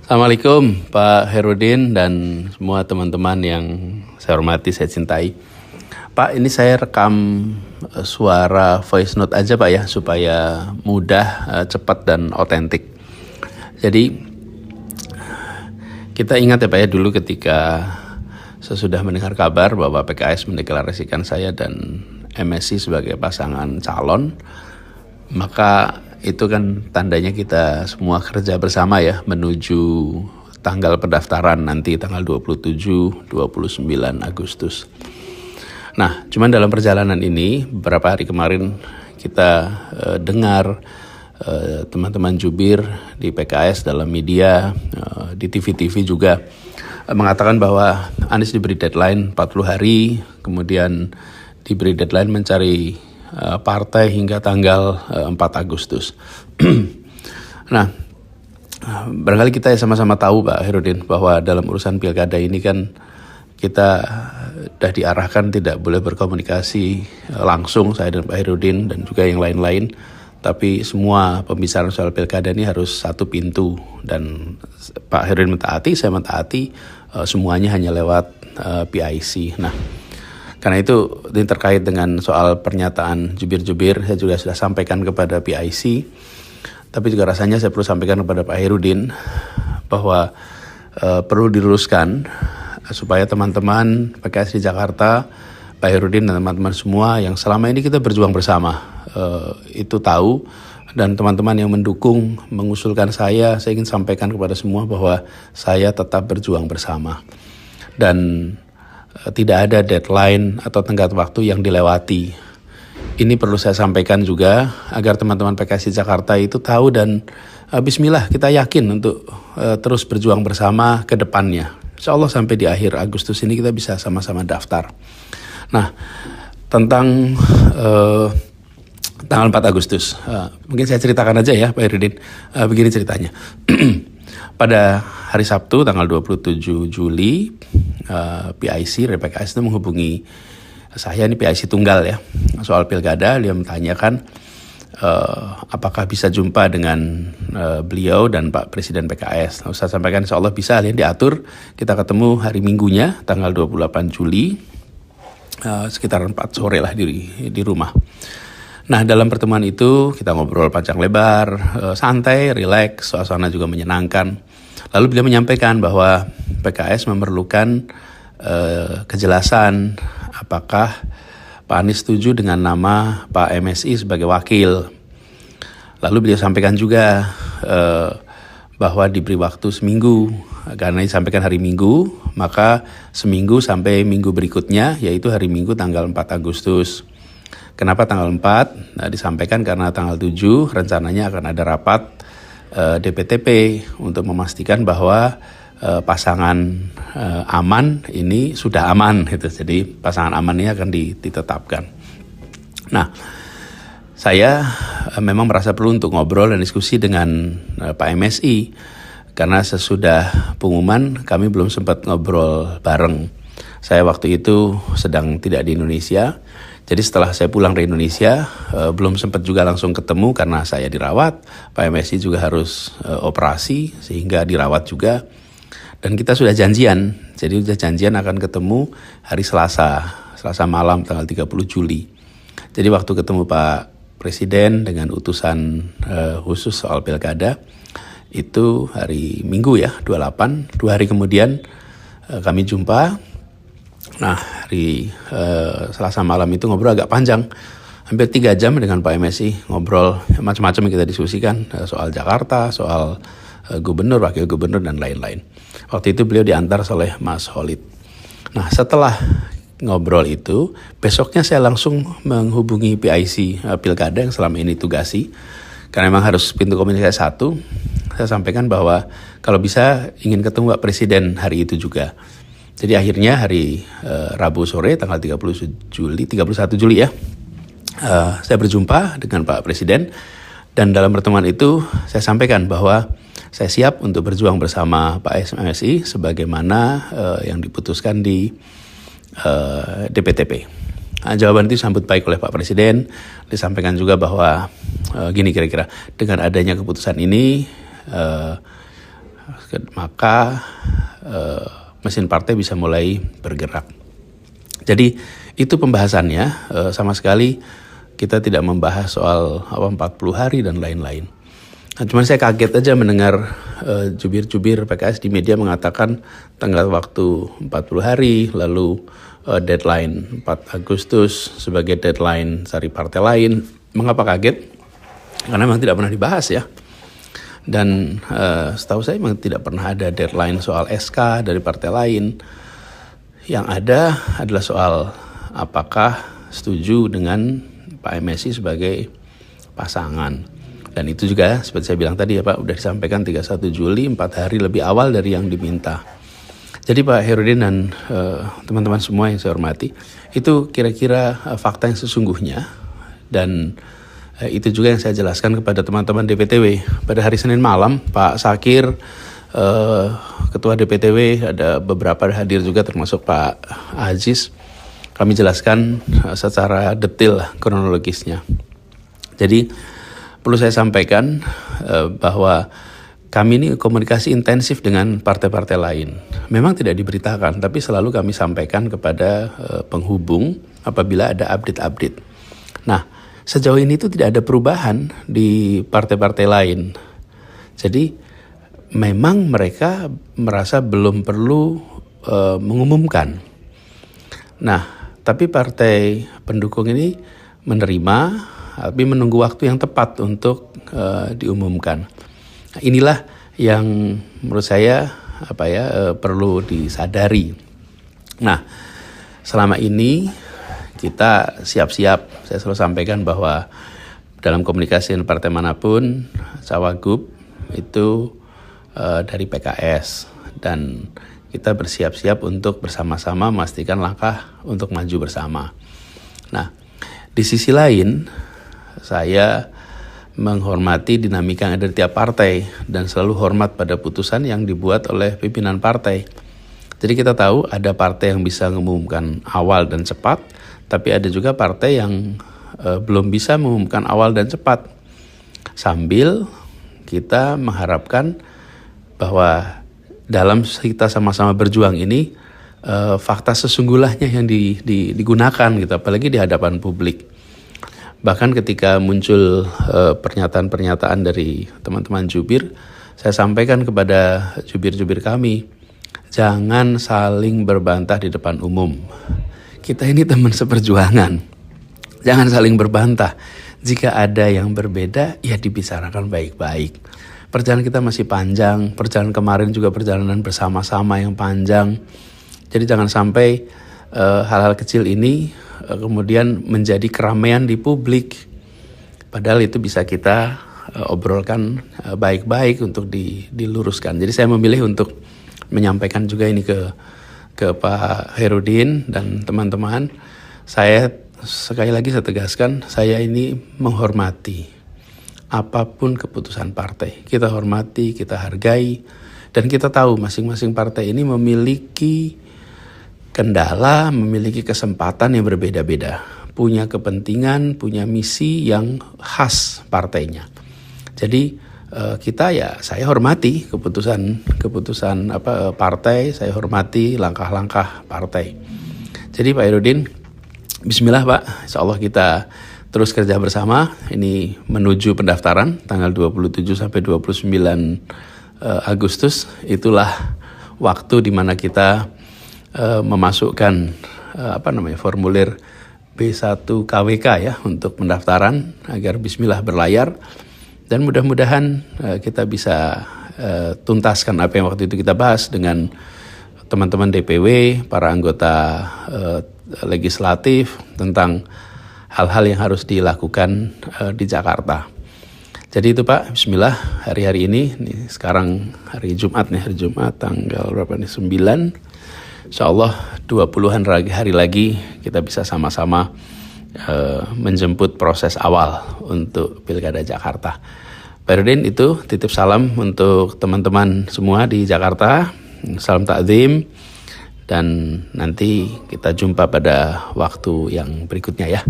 Assalamualaikum Pak Herudin dan semua teman-teman yang saya hormati, saya cintai. Pak, ini saya rekam suara voice note aja Pak ya, supaya mudah, cepat dan otentik. Jadi kita ingat ya Pak ya, dulu ketika sesudah mendengar kabar bahwa PKS mendeklarasikan saya dan MSI sebagai pasangan calon, maka itu kan tandanya kita semua kerja bersama ya menuju tanggal pendaftaran nanti tanggal 27-29 Agustus. Nah, cuman dalam perjalanan ini beberapa hari kemarin kita dengar teman-teman jubir di PKS dalam media, di TV-TV juga mengatakan bahwa Anies diberi deadline 40 hari, kemudian diberi deadline mencari partai hingga tanggal 4 Agustus. Nah, barangkali kita sama-sama tahu Pak Herudin bahwa dalam urusan pilkada ini kan kita sudah diarahkan tidak boleh berkomunikasi langsung, saya dan Pak Herudin dan juga yang lain-lain. Tapi semua pembicaraan soal pilkada ini harus satu pintu, dan Pak Herudin mentaati, saya mentaati, semuanya hanya lewat PIC. Nah, karena itu ini terkait dengan soal pernyataan jubir-jubir, saya juga sudah sampaikan kepada PIC, tapi juga rasanya saya perlu sampaikan kepada Pak Herudin bahwa perlu diluruskan supaya teman-teman PKS di Jakarta, Pak Herudin dan teman-teman semua yang selama ini kita berjuang bersama, itu tahu, dan teman-teman yang mendukung, mengusulkan saya ingin sampaikan kepada semua bahwa saya tetap berjuang bersama. Dan tidak ada deadline atau tenggat waktu yang dilewati. Ini perlu saya sampaikan juga agar teman-teman PKS di Jakarta itu tahu, dan bismillah kita yakin untuk terus berjuang bersama ke depannya. Insya Allah sampai di akhir Agustus ini kita bisa sama-sama daftar. Nah, tentang tanggal 4 Agustus, mungkin saya ceritakan aja ya Pak Herudin. Begini ceritanya. Pada hari Sabtu tanggal 27 Juli, PIC dari PKS itu menghubungi saya, ini PIC tunggal ya, soal pilkada. Dia menanyakan apakah bisa jumpa dengan beliau dan Pak Presiden PKS. Nah, saya sampaikan insya Allah bisa, lihat diatur. Kita ketemu hari Minggunya tanggal 28 Juli, sekitar 4 sore lah di rumah. Nah, dalam pertemuan itu kita ngobrol panjang lebar, santai, rileks, suasana juga menyenangkan. Lalu beliau menyampaikan bahwa PKS memerlukan kejelasan apakah Pak Anies setuju dengan nama Pak MSI sebagai wakil. Lalu beliau sampaikan juga bahwa diberi waktu seminggu, karena disampaikan hari Minggu, maka seminggu sampai minggu berikutnya, yaitu hari Minggu tanggal 4 Agustus. Kenapa tanggal 4? Nah, disampaikan karena tanggal 7 rencananya akan ada rapat DPTP untuk memastikan bahwa pasangan aman ini sudah aman gitu. Jadi pasangan aman ini akan ditetapkan. Nah, saya memang merasa perlu untuk ngobrol dan diskusi dengan Pak MSI, karena sesudah pengumuman kami belum sempat ngobrol bareng. Saya waktu itu sedang tidak di Indonesia. Jadi setelah saya pulang dari Indonesia, belum sempat juga langsung ketemu karena saya dirawat. Pak MSI juga harus operasi sehingga dirawat juga. Dan kita sudah janjian, jadi sudah janjian akan ketemu hari Selasa malam tanggal 30 Juli. Jadi waktu ketemu Pak Presiden dengan utusan khusus soal pilkada, itu hari Minggu ya, 28, 2 hari kemudian kami jumpa. Nah, hari Selasa malam itu ngobrol agak panjang, hampir 3 jam dengan Pak MSI, ngobrol macam-macam yang kita diskusikan, soal Jakarta, soal gubernur, wakil gubernur, dan lain-lain. Waktu itu beliau diantar oleh Mas Holid. Nah, setelah ngobrol itu, besoknya saya langsung menghubungi PIC Pilkada yang selama ini tugasi, karena memang harus pintu komunikasi satu. Saya sampaikan bahwa kalau bisa ingin ketemu Pak Presiden hari itu juga. Jadi akhirnya hari Rabu sore tanggal 31 Juli ya, saya berjumpa dengan Pak Presiden, dan dalam pertemuan itu saya sampaikan bahwa saya siap untuk berjuang bersama Pak MSI sebagaimana yang diputuskan di DPTP. Nah, jawaban itu disambut baik oleh Pak Presiden. Disampaikan juga bahwa gini kira-kira, dengan adanya keputusan ini maka mesin partai bisa mulai bergerak. Jadi itu pembahasannya, sama sekali kita tidak membahas soal 40 hari dan lain-lain. Nah, cuman saya kaget aja mendengar jubir-jubir PKS di media mengatakan tenggat waktu 40 hari, lalu deadline 4 Agustus sebagai deadline cari partai lain. Mengapa kaget? Karena memang tidak pernah dibahas ya. Dan setahu saya memang tidak pernah ada deadline soal SK dari partai lain. Yang ada adalah soal apakah setuju dengan Pak MSI sebagai pasangan. Dan itu juga seperti saya bilang tadi ya Pak, udah disampaikan 31 Juli, 4 hari lebih awal dari yang diminta. Jadi Pak Herudin dan teman-teman semua yang saya hormati, itu kira-kira fakta yang sesungguhnya. Dan itu juga yang saya jelaskan kepada teman-teman DPTW. Pada hari Senin malam, Pak Sakir, Ketua DPTW, ada beberapa hadir juga termasuk Pak Aziz. Kami jelaskan secara detail kronologisnya. Jadi perlu saya sampaikan bahwa kami ini komunikasi intensif dengan partai-partai lain. Memang tidak diberitakan, tapi selalu kami sampaikan kepada penghubung apabila ada update-update. Nah, sejauh ini itu tidak ada perubahan di partai-partai lain. Jadi memang mereka merasa belum perlu mengumumkan. Nah, tapi partai pendukung ini menerima, tapi menunggu waktu yang tepat untuk diumumkan. Nah, inilah yang menurut saya perlu disadari. Nah, selama ini kita siap-siap. Saya selalu sampaikan bahwa dalam komunikasi dengan partai manapun, Cawagup itu dari PKS, dan kita bersiap-siap untuk bersama-sama memastikan langkah untuk maju bersama. Nah, di sisi lain saya menghormati dinamika yang ada di tiap partai dan selalu hormat pada putusan yang dibuat oleh pimpinan partai. Jadi kita tahu ada partai yang bisa mengumumkan awal dan cepat, tapi ada juga partai yang belum bisa mengumumkan awal dan cepat. Sambil kita mengharapkan bahwa dalam kita sama-sama berjuang ini fakta sesungguhnya yang digunakan gitu, apalagi di hadapan publik. Bahkan ketika muncul pernyataan-pernyataan dari teman-teman jubir, saya sampaikan kepada jubir-jubir kami, jangan saling berbantah di depan umum. Kita ini teman seperjuangan, jangan saling berbantah. Jika ada yang berbeda, ya dibicarakan baik-baik. Perjalanan kita masih panjang, perjalanan kemarin juga perjalanan bersama-sama yang panjang. Jadi jangan sampai hal-hal kecil ini kemudian menjadi keramaian di publik. Padahal itu bisa kita obrolkan baik-baik untuk diluruskan. Jadi saya memilih untuk menyampaikan juga ini ke Pak Herudin dan teman-teman. Saya sekali lagi saya tegaskan, saya ini menghormati apapun keputusan partai. Kita hormati, kita hargai, dan kita tahu masing-masing partai ini memiliki kendala, memiliki kesempatan yang berbeda-beda, punya kepentingan, punya misi yang khas partainya. Jadi saya hormati keputusan partai, saya hormati langkah-langkah partai. Jadi Pak Herudin, bismillah Pak, insya Allah kita terus kerja bersama. Ini menuju pendaftaran tanggal 27 sampai 29 Agustus. Itulah waktu di mana kita memasukkan formulir B1 KWK ya untuk pendaftaran agar bismillah berlayar, dan mudah-mudahan kita bisa tuntaskan apa yang waktu itu kita bahas dengan teman-teman DPW, para anggota legislatif tentang hal-hal yang harus dilakukan di Jakarta. Jadi itu Pak, bismillah, hari-hari ini sekarang hari Jumat tanggal berapa nih, 9. Insyaallah 20-an hari lagi kita bisa sama-sama menjemput proses awal untuk Pilkada Jakarta. Pak Herudin, itu titip salam untuk teman-teman semua di Jakarta. Salam takzim, dan nanti kita jumpa pada waktu yang berikutnya ya.